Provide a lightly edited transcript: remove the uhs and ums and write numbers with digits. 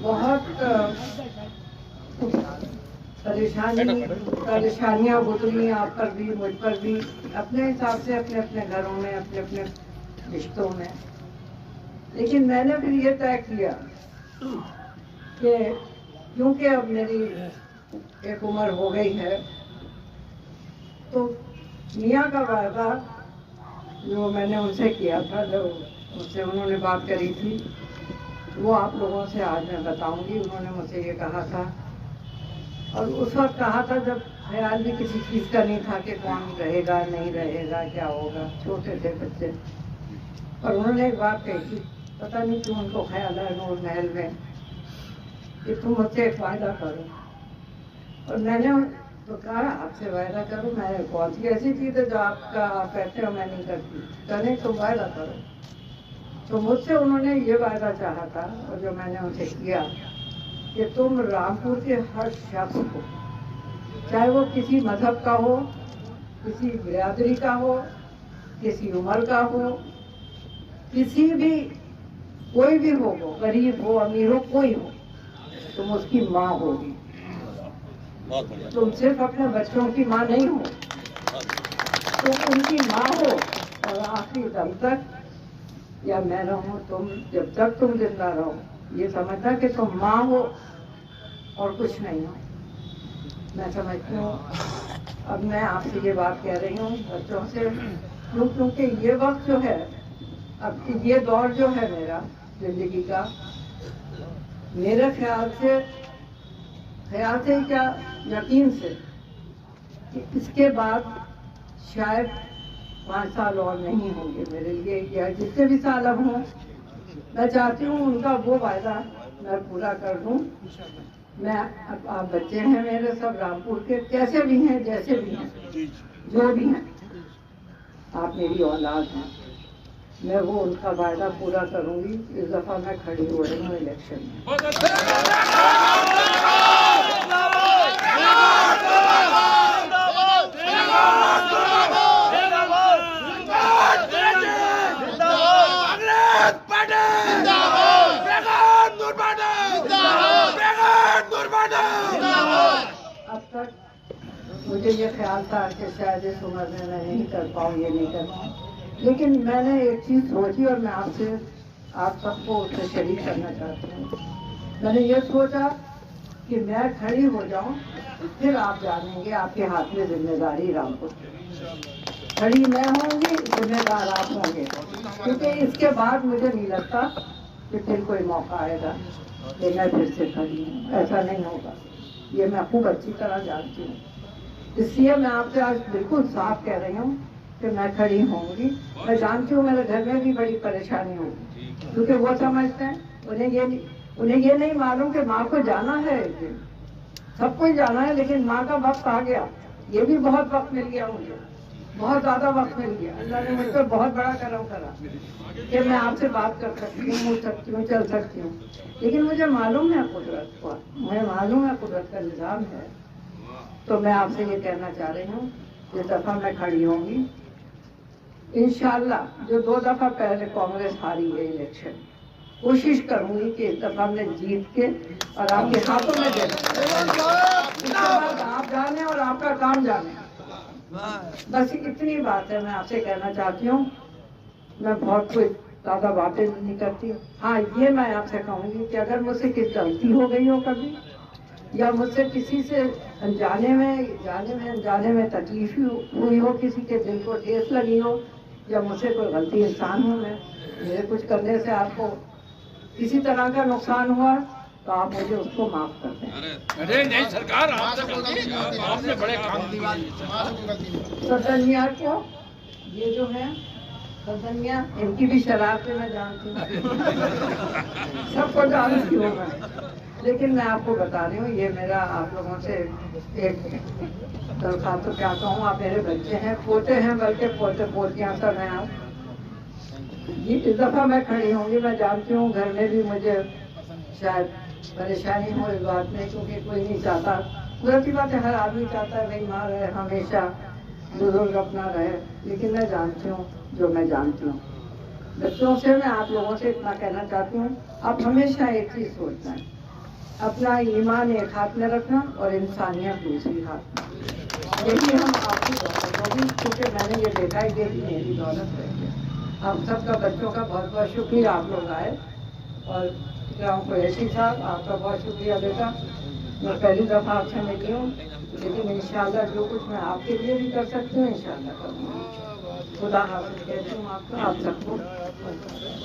बहुत परेशानियां गुजरी आप पर भी, मुझ पर भी, अपने हिसाब से, अपने अपने घरों में, अपने अपने रिश्तों में। लेकिन मैंने फिर ये तय किया कि क्योंकि अब मेरी एक उम्र हो गई है, तो मियाँ का वादा जो मैंने उनसे किया था, जो मुझसे उन्होंने बात करी थी, वो आप लोगों से आज मैं बताऊंगी। उन्होंने मुझसे ये कहा था, और उस वक्त कहा था जब ख्याल भी किसी चीज़ का नहीं था कि कौन रहेगा नहीं रहेगा, क्या होगा, छोटे थे बच्चे। और उन्होंने एक बात कही थी, पता नहीं क्यों उनको ख्याल है नूर महल में कि तुम मुझसे एक वायदा करो। और मैंने तो कहा आपसे वायदा करूँ, मैं कौन सी ऐसी चीज़ है जो आपका आप कहते हो मैं नहीं करती, कहने तुम वायदा करो। तो मुझसे उन्होंने ये वायदा चाहा था, और जो मैंने उनसे किया, कि तुम रामपुर के हर शख्स को, चाहे वो किसी मजहब का हो, किसी बिरादरी का हो, किसी उम्र का हो, किसी भी, कोई भी हो, वो गरीब हो अमीर हो, कोई हो, तुम उसकी माँ होगी। तुम सिर्फ अपने बच्चों की माँ नहीं हो, तुम उनकी माँ हो। और आखिरी दम तक, या मैं रहूं, तुम जब तक तुम जिंदा रहो, ये समझता कि तुम माँ हो और कुछ नहीं हो। मैं समझती हूँ, अब मैं आपसे ये बात कह रही हूँ बच्चों से, क्योंकि ये वक्त जो है, अब ये दौर जो है मेरा जिंदगी का, मेरे ख्याल से क्या, यकीन से, कि इसके बाद शायद 5 साल और नहीं होंगे मेरे लिए, या जितने भी साल अब हों, मैं चाहती हूँ उनका वो वायदा मैं पूरा कर दूँ। मैं, अब आप बच्चे हैं मेरे, सब रामपुर के, कैसे भी हैं, जैसे भी हैं, जो भी हैं, आप मेरी औलाद हैं, मैं वो उनका वायदा पूरा करूंगी। इस दफा मैं खड़ी हो रही हूँ इलेक्शन में। अब तक मुझे ये ख्याल था कि शायद इस उम्र में मैं नहीं कर पाऊँ, ये नहीं कर पाऊँ, लेकिन मैंने एक चीज़ सोची और मैं आपसे, आप सबको उससे शरीक करना चाहती हूँ। मैंने ये सोचा कि मैं खड़ी हो जाऊं, फिर आप जानेंगे, आपके हाथ में जिम्मेदारी रामपुर खड़ी मैं होंगी, जिम्मेदार आप होंगे, क्योंकि इसके बाद मुझे नहीं लगता कि फिर कोई मौका आएगा कि मैं फिर से खड़ी हूँ। ऐसा नहीं होगा, ये मैं खूब अच्छी तरह जानती हूँ। इसलिए मैं आपसे आज बिल्कुल साफ कह रही हूँ कि मैं खड़ी होंगी। मैं जानती हूँ मेरे घर में भी बड़ी परेशानी होगी, क्योंकि वो समझते हैं, उन्हें ये नहीं मालूम कि माँ को जाना है एक दिन, सबको जाना है, लेकिन माँ का वक्त आ गया। ये भी बहुत वक्त मिल गया मुझे, बहुत ज्यादा वक्त मिल गया। अल्लाह ने मुझ पर बहुत बड़ा करम करा कि मैं आपसे बात कर सकती हूँ, मुड़ सकती हूँ, चल सकती हूँ। लेकिन मुझे मालूम है कुदरत को, मुझे मालूम है कुदरत का निज़ाम है। तो मैं आपसे ये कहना चाह रही हूँ, इस दफा मैं खड़ी होंगी इंशाल्लाह। जो 2 दफा पहले कांग्रेस हारी है इलेक्शन, कोशिश करूंगी कि इस दफा मैं जीत के और आपके हाथों में दे दूं। इसके बाद आप जाने और आपका काम जाने, बस इतनी बात है मैं आपसे कहना चाहती हूँ। मैं बहुत कोई ज्यादा बातें नहीं करती। हाँ, ये मैं आपसे कहूँगी कि अगर मुझसे किसी गलती हो गई हो कभी, या मुझसे किसी से अनजाने में तकलीफ हुई हो, किसी के दिल को ठेस लगी हो, या मुझसे कोई गलती इंसान हो, मेरे कुछ करने से आपको किसी तरह का नुकसान हुआ, तो आप मुझे उसको माफ कर दें। अरे नहीं सरकार, आपने बड़े काम किए। सदनिया को, ये जो है सदनिया, इनकी भी शरारतें मैं जानती हूँ, सबको जानती हूँ मैं। लेकिन मैं आपको बता रही हूँ, ये मेरा आप लोगों से एक दरख्वास्त, तो क्या कहूँ, आप मेरे बच्चे हैं, पोते हैं, बल्कि पोते पोतियाँ सब हैं आप। इस दफा मैं खड़ी होंगी। मैं जानती हूँ घर में भी मुझे शायद परेशानी हो इस बात में, क्योंकि कोई नहीं चाहता, कुदरती बात है, हर आदमी चाहता है भाई माँ रहे हमेशा, बुजुर्ग अपना रहे। लेकिन मैं जानती हूँ जो मैं जानती हूँ। बच्चों से मैं आप लोगों से इतना कहना चाहती हूँ, आप हमेशा एक चीज सोचना है, अपना ईमान एक हाथ में रखना और इंसानियत दूसरी हाथ में। यही हम आपकी दौलत होगी, क्योंकि मैंने ये देखा है कि मेरी दौलत है। आप सबका बच्चों का बहुत बहुत शुक्रिया, आप लोग आए। और गाँव कुरैशी साहब, आपका बहुत शुक्रिया बेटा। मैं पहली दफ़ा आपसे मिली हूँ, लेकिन इंशाल्लाह जो कुछ मैं आपके लिए भी कर सकती हूँ इंशाल्लाह करूँगी। खुदा हाफिज़ कहती हूँ आपको, आप सबको।